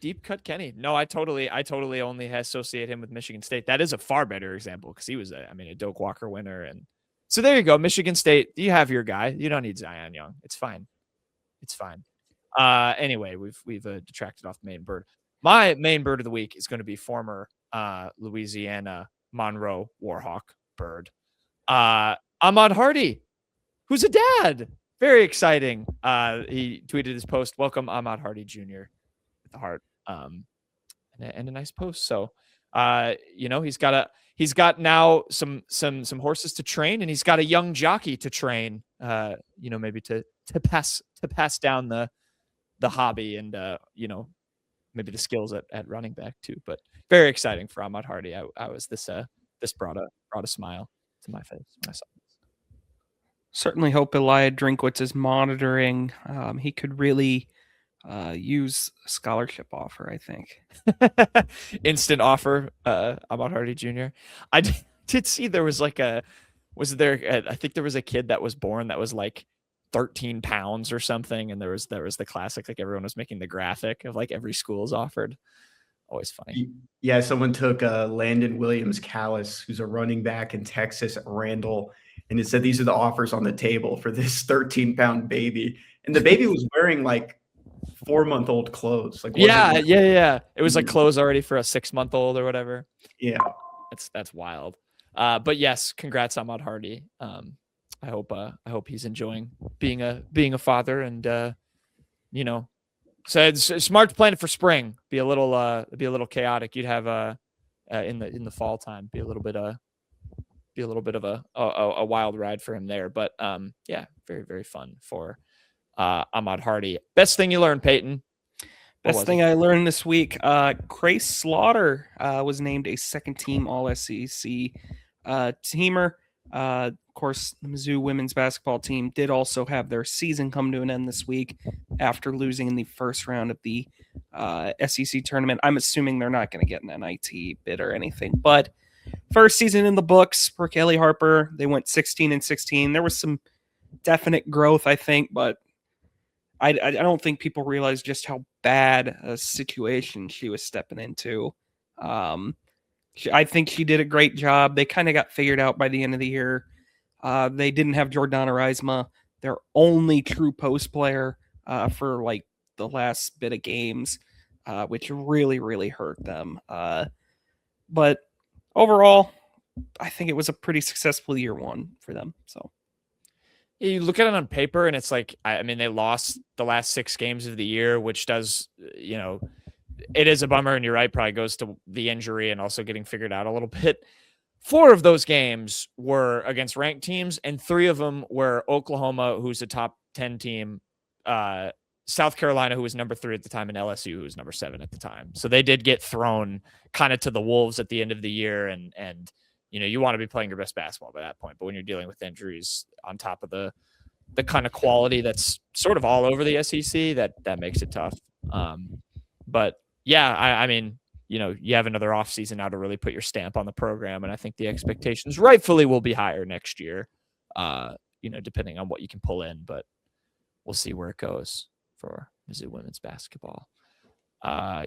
Deep cut Kenny. No, I totally only associate him with Michigan State. That is a far better example because he was a Doak Walker winner. And so there you go. Michigan State, you have your guy. You don't need Zion Young. It's fine. It's fine. Anyway, we've detracted off the main bird. My main bird of the week is going to be former Louisiana Monroe Warhawk bird, Ahmad Hardy, who's a dad. Very exciting. He tweeted his post, "Welcome Ahmad Hardy Jr." with the heart, and a nice post. So, he's got now some horses to train, and he's got a young jockey to train. Maybe to pass down the hobby and maybe the skills at running back too. But very exciting for Ahmad Hardy. I was this brought a smile to my face when I saw this. Certainly hope Elijah Drinkwitz is monitoring. He could really use a scholarship offer, I think. Instant offer, Ahmad Hardy Jr. I did see there was I think there was a kid that was born that was like 13 pounds or something, and there was the classic, like everyone was making the graphic of like every school's offered. Always funny. Yeah, someone took Landon Williams Callis, who's a running back in Texas at Randall, and it said these are the offers on the table for this 13-pound baby, and the baby was wearing like 4-month-old clothes. Like yeah. It was like clothes already for a 6-month-old or whatever. Yeah, that's wild. But yes, congrats Ahmad Hardy. I hope he's enjoying being a father, and so it's smart to plan it for spring. Be a little chaotic. You'd have in the fall time be a little bit of a wild ride for him there. But yeah, very very fun for Ahmad Hardy. Best thing you learned, Payton? Best thing I learned this week: Grace Slaughter was named a second-team All-SEC teamer. Of course, the Mizzou women's basketball team did also have their season come to an end this week after losing in the first round of the SEC tournament. I'm assuming they're not going to get an NIT bid or anything, but first season in the books for Kelly Harper. They went 16-16. There was some definite growth, I think, but I don't think people realize just how bad a situation she was stepping into. I think she did a great job. They kind of got figured out by the end of the year. They didn't have Jordana Reisma, their only true post player, for like the last bit of games, which really, really hurt them. But overall, I think it was a pretty successful year one for them. So you look at it on paper and it's like, they lost the last 6 games of the year, which does, it is a bummer, and you're right, probably goes to the injury and also getting figured out a little bit. 4 of those games were against ranked teams, and 3 of them were Oklahoma, who's a top 10 team, South Carolina, who was number 3 at the time, and LSU, who was number 7 at the time. So they did get thrown kind of to the wolves at the end of the year, and you want to be playing your best basketball by that point. But when you're dealing with injuries on top of the kind of quality that's sort of all over the SEC, that makes it tough. But yeah, you have another offseason now to really put your stamp on the program. And I think the expectations rightfully will be higher next year, depending on what you can pull in. But we'll see where it goes for Mizzou women's basketball.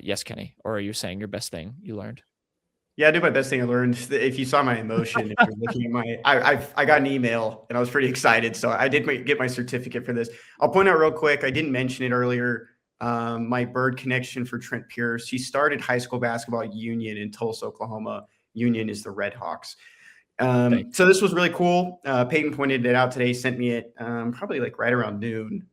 Yes, Kenny, or are you saying your best thing you learned? Yeah, I did my best thing I learned. If you saw my emotion, if you're looking at I got an email and I was pretty excited. So I did get my certificate for this. I'll point out real quick, I didn't mention it earlier. My bird connection for Trent Pierce. He started high school basketball at Union in Tulsa, Oklahoma. Union is the Red Hawks. So this was really cool. Payton pointed it out today, sent me it probably like right around noon.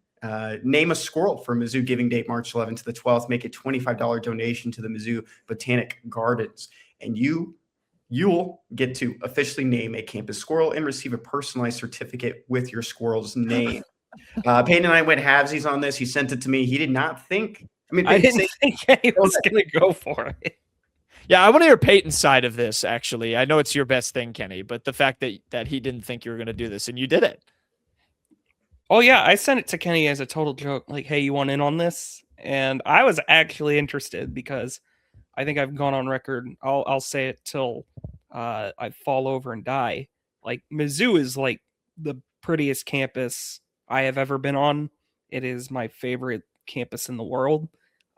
Name a squirrel for Mizzou Giving Date, March 11th to the 12th. Make a $25 donation to the Mizzou Botanic Gardens. And you you'll get to officially name a campus squirrel and receive a personalized certificate with your squirrel's name. Payton and I went halvesies on this. He sent it to me. He did not think. I didn't think he was going to go for it. Yeah, I want to hear Peyton's side of this, actually. I know it's your best thing, Kenny, but the fact that he didn't think you were going to do this and you did it. Oh, yeah. I sent it to Kenny as a total joke. Like, hey, you want in on this? And I was actually interested because I think I've gone on record. I'll say it till I fall over and die. Like, Mizzou is like the prettiest campus I have ever been on. It is my favorite campus in the world.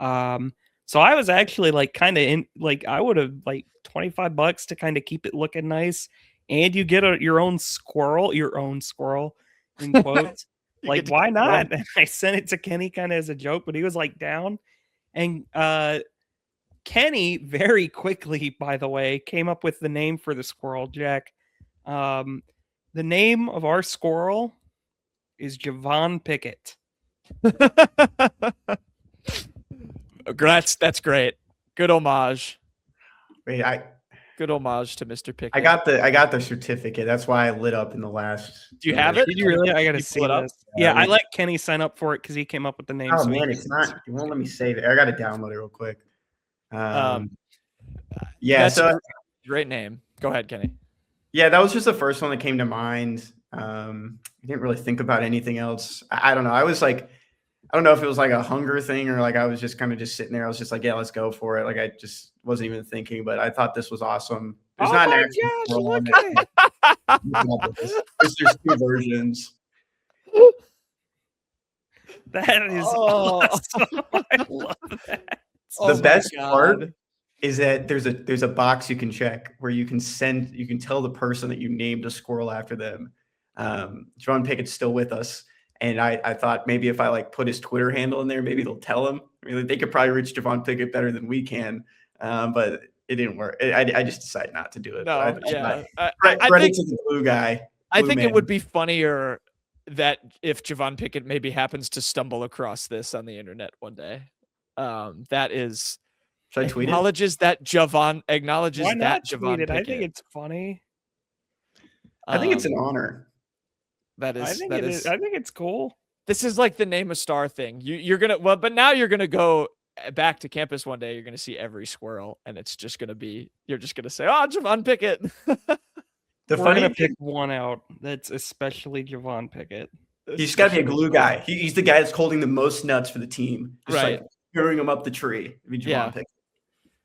So I was actually like kind of in, like, I would have like $25 to kind of keep it looking nice. And you get your own squirrel in quotes. Like, why not? And I sent it to Kenny kind of as a joke, but he was like down. And Kenny very quickly, by the way, came up with the name for the squirrel, Jack. The name of our squirrel is Javon Pickett. That's great. Good homage. Wait, Good homage to Mr. Pickett. I got the certificate. That's why I lit up in the last. Do you have it? Did you really? I got to see this. Yeah, I let Kenny sign up for it because he came up with the name. Oh man, it's not. It won't let me save it. I got to download it real quick. Yeah, so great name. Go ahead, Kenny. Yeah, that was just the first one that came to mind. I didn't really think about anything else. I don't know. I was like, I don't know if it was like a hunger thing or like I was just kind of just sitting there. I was just like, yeah, let's go for it. Like I just wasn't even thinking, but I thought this was awesome. There's not an actual squirrel on it. There's two versions. That is awesome. I love that. The best part is that there's a box you can check where you can tell the person that you named a squirrel after them. Javon Pickett's still with us. And I thought maybe if I like put his Twitter handle in there, maybe they'll tell him. I mean, they could probably reach Javon Pickett better than we can, but it didn't work. I just decided not to do it. No, I think to the blue guy. I think it would be funnier that if Javon Pickett maybe happens to stumble across this on the internet one day. That is. Should I tweet acknowledges it? That Javon acknowledges Why not that tweet Javon it? Pickett. I think it's funny. I think it's an honor. That is. I think it is. I think it's cool. This is like the name a star thing. You're gonna but now you're gonna go back to campus one day. You're gonna see every squirrel, and it's just gonna be. You're just gonna say, "Oh, Javon Pickett." We're gonna pick one out that's especially Javon Pickett. He's got to be a glue guy. He's the guy that's holding the most nuts for the team, just right? Like carrying him up the tree. I mean, Javon Pickett.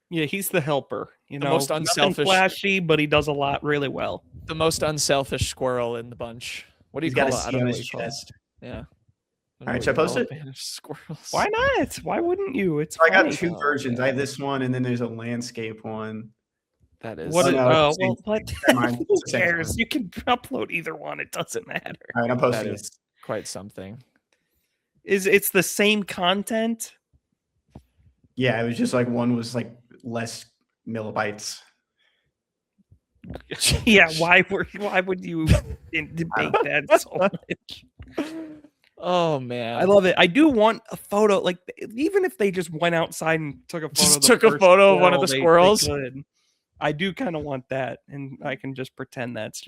Yeah, he's the helper. You know, the most unselfish, flashy, but he does a lot really well. The most unselfish squirrel in the bunch. What do you call it? I don't know what you call it. Yeah. All right, should I post it? Squirrels. Why not? Why wouldn't you? It's. I got two versions. I have this one, and then there's a landscape one. That is. What? Well, what? Who cares? You can upload either one. It doesn't matter. All right, I'm posting it. Quite something. It's the same content? Yeah, it was just like one was like less millibytes. Yeah, why would you debate that so much? Oh man, I love it. I do want a photo, like even if they just went outside and took a photo, of one of the squirrels. I do kind of want that, and I can just pretend that's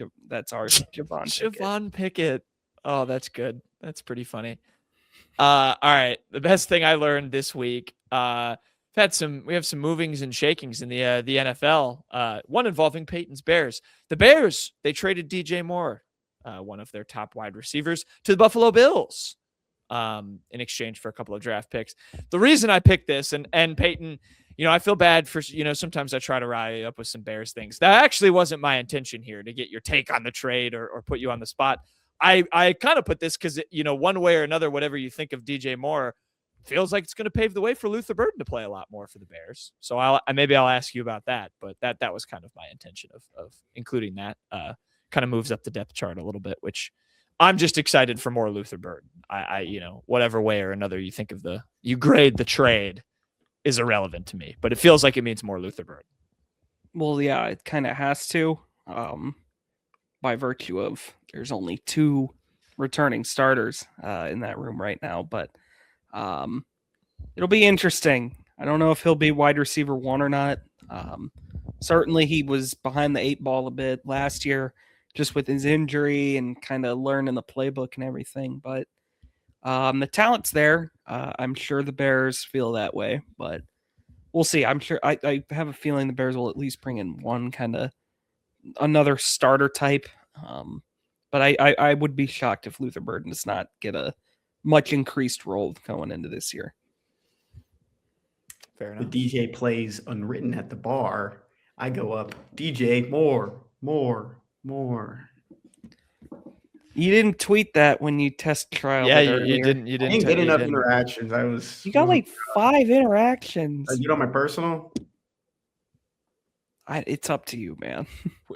our Javon Pickett. Oh, that's good. That's pretty funny. All right, the best thing I learned this week. We have some movings and shakings in the NFL. One involving Peyton's Bears. The Bears, they traded DJ Moore, one of their top wide receivers, to the Buffalo Bills in exchange for a couple of draft picks. The reason I picked this, and Peyton, I feel bad for, sometimes I try to rile you up with some Bears things. That actually wasn't my intention here, to get your take on the trade or put you on the spot. I kind of put this because, one way or another, whatever you think of DJ Moore, feels like it's going to pave the way for Luther Burden to play a lot more for the Bears. So maybe I'll ask you about that, but that was kind of my intention of including that. Kind of moves up the depth chart a little bit, which I'm just excited for more Luther Burden. I whatever way or another you think of you grade the trade is irrelevant to me, but it feels like it means more Luther Burden. Well, yeah, it kind of has to, by virtue of there's only 2 returning starters in that room right now, but it'll be interesting. I don't know if he'll be wide receiver 1 or not. Certainly, he was behind the 8 ball a bit last year, just with his injury and kind of learning the playbook and everything. But the talent's there. I'm sure the Bears feel that way, but we'll see. I'm sure. I have a feeling the Bears will at least bring in one kind of another starter type. But I would be shocked if Luther Burden does not get a much increased role going into this year. Fair The enough. DJ plays unwritten at the bar. I go up, DJ, more. You didn't tweet that when you test trial. Yeah, it you earlier. didn't. You I didn't. didn't get you enough didn't. interactions. You got like 5 interactions. You on my personal? It's up to you, man.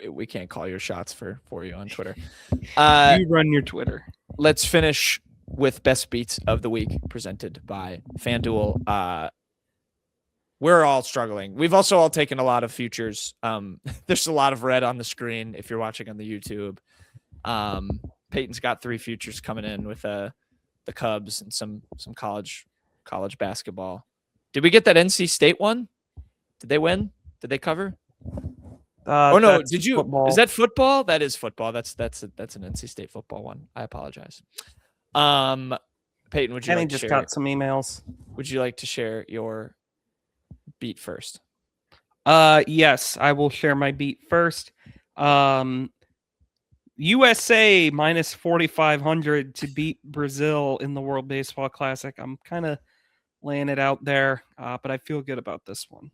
We can't call your shots for you on Twitter. You run your Twitter. Let's finish with best beats of the week presented by FanDuel. We're all struggling. We've also all taken a lot of futures. There's a lot of red on the screen if you're watching on the YouTube. Peyton's got 3 futures coming in with the Cubs and some college basketball. Did we get that NC State one? Did they win? Did they cover? Oh no! Did you? Football. Is that football? That is football. That's an NC State football one. I apologize. Peyton, would you Kenny like to just share? got some emails. Would you like to share your beat first? Yes, I will share my beat first. USA minus 4,500 to beat Brazil in the World Baseball Classic. I'm kind of laying it out there, but I feel good about this one.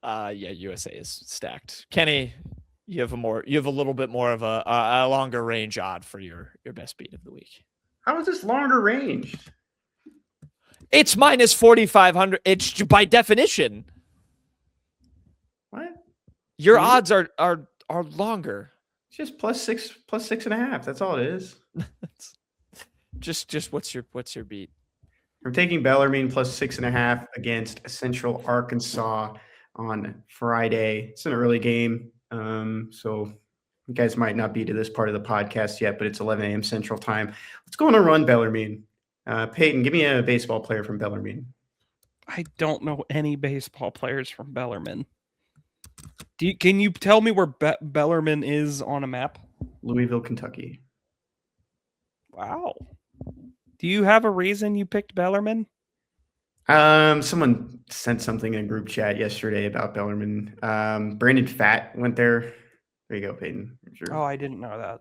Yeah, USA is stacked. Kenny, you have a little bit more of a longer range odd for your best beat of the week. How is this longer range? It's minus 4,500. It's by definition. What? Your odds are longer. It's just plus 6.5. That's all it is. Just what's your beat? I'm taking Bellarmine plus 6.5 against Central Arkansas on Friday. It's an early game, so you guys might not be to this part of the podcast yet, but it's 11 a.m. Central Time. Let's go on a run, Bellarmine. Peyton, give me a baseball player from Bellarmine. I don't know any baseball players from Bellarmine. Can you tell me where Bellarmine is on a map? Louisville, Kentucky. Wow. Do you have a reason you picked Bellarmine? Someone sent something in a group chat yesterday about Bellarmine. Brandon Fatt went there. There you go, Peyton. Sure. Oh, I didn't know that.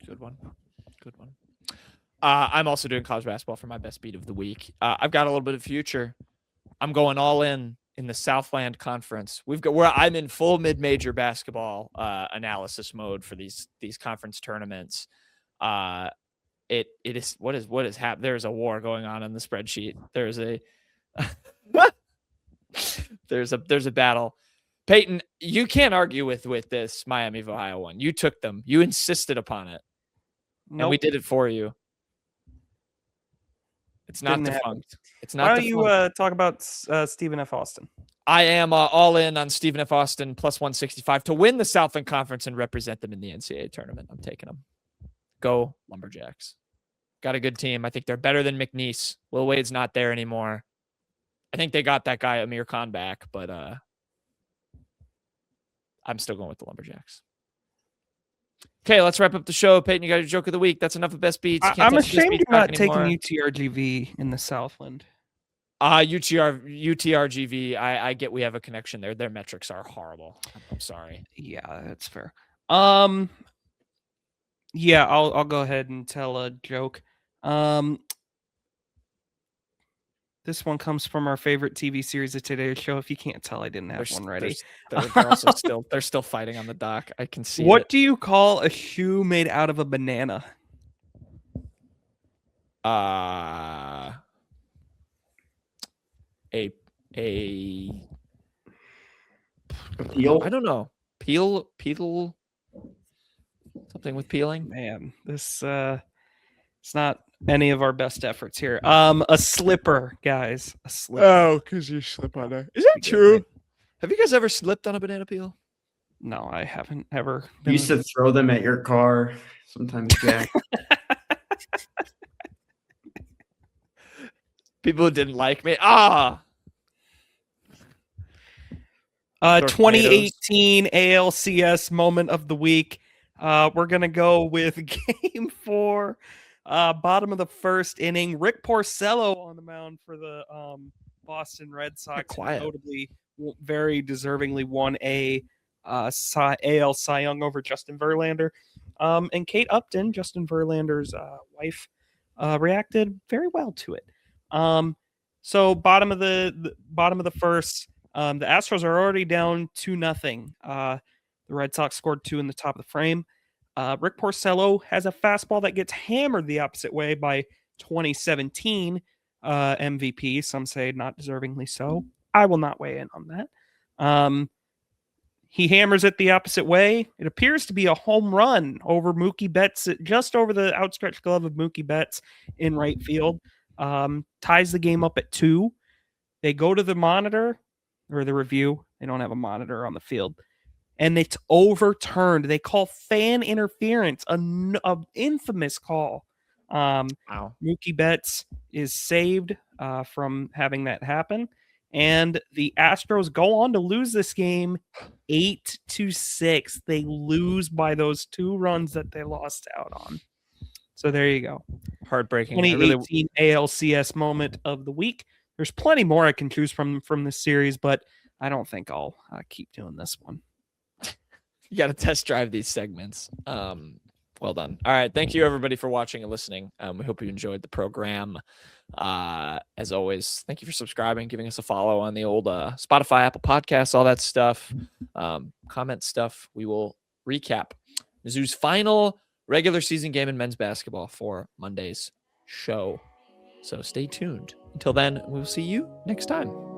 Good one. I'm also doing college basketball for my best beat of the week. I've got a little bit of future. I'm going all in the Southland Conference. I'm in full mid-major basketball analysis mode for these conference tournaments. It is what is happening. There's a war going on in the spreadsheet. There's a battle. Peyton, you can't argue with this Miami of Ohio one. You took them. You insisted upon it. Nope. And we did it for you. It's not Didn't defunct. It's not Why don't defunct. you talk about Stephen F. Austin? I am all in on Stephen F. Austin plus 165 to win the Southland Conference and represent them in the NCAA tournament. I'm taking them. Go Lumberjacks. Got a good team. I think they're better than McNeese. Will Wade's not there anymore. I think they got that guy Amir Khan back, but I'm still going with the Lumberjacks. Okay, let's wrap up the show. Peyton, you got your joke of the week. That's enough of best beats. I'm ashamed you're not taking UTRGV in the Southland. UTRGV. I get we have a connection there. Their metrics are horrible. I'm sorry. Yeah, that's fair. Yeah, I'll go ahead and tell a joke. This one comes from our favorite TV series of Today's Show. If you can't tell, I didn't have one ready. They're also still fighting on the dock. I can see. What do you call a shoe made out of a banana? A Peel? I don't know. Peel. Something with peeling. Man, this it's not any of our best efforts here. A slipper, guys. A slipper. Oh, because you slip on there. Is that true? Have you guys ever slipped on a banana peel? No, I haven't ever. You used to throw them at your car sometimes, Jack. People who didn't like me. Tornadoes. 2018 ALCS moment of the week. We're going to go with game 4, bottom of the first inning. Rick Porcello on the mound for the Boston Red Sox, who Quiet. notably very deservingly won a AL Cy Young over Justin Verlander. And Kate Upton, Justin Verlander's wife, reacted very well to it. So bottom of the first, the Astros are already down 2-0. The Red Sox scored 2 in the top of the frame. Rick Porcello has a fastball that gets hammered the opposite way by 2017 MVP. Some say not deservingly so. I will not weigh in on that. He hammers it the opposite way. It appears to be a home run over Mookie Betts, just over the outstretched glove of Mookie Betts in right field. Ties the game up at 2. They go to the monitor or the review. They don't have a monitor on the field. And it's overturned. They call fan interference, an infamous call. Wow. Mookie Betts is saved from having that happen. And the Astros go on to lose this game 8-6. They lose by those 2 runs that they lost out on. So there you go. Heartbreaking. 2018 ALCS moment of the week. There's plenty more I can choose from this series, but I don't think I'll keep doing this one. You got to test drive these segments. Well done. All right. Thank you, everybody, for watching and listening. We hope you enjoyed the program. As always, thank you for subscribing, giving us a follow on the old Spotify, Apple Podcasts, all that stuff. Comment stuff. We will recap Mizzou's final regular season game in men's basketball for Monday's show. So stay tuned. Until then, we'll see you next time.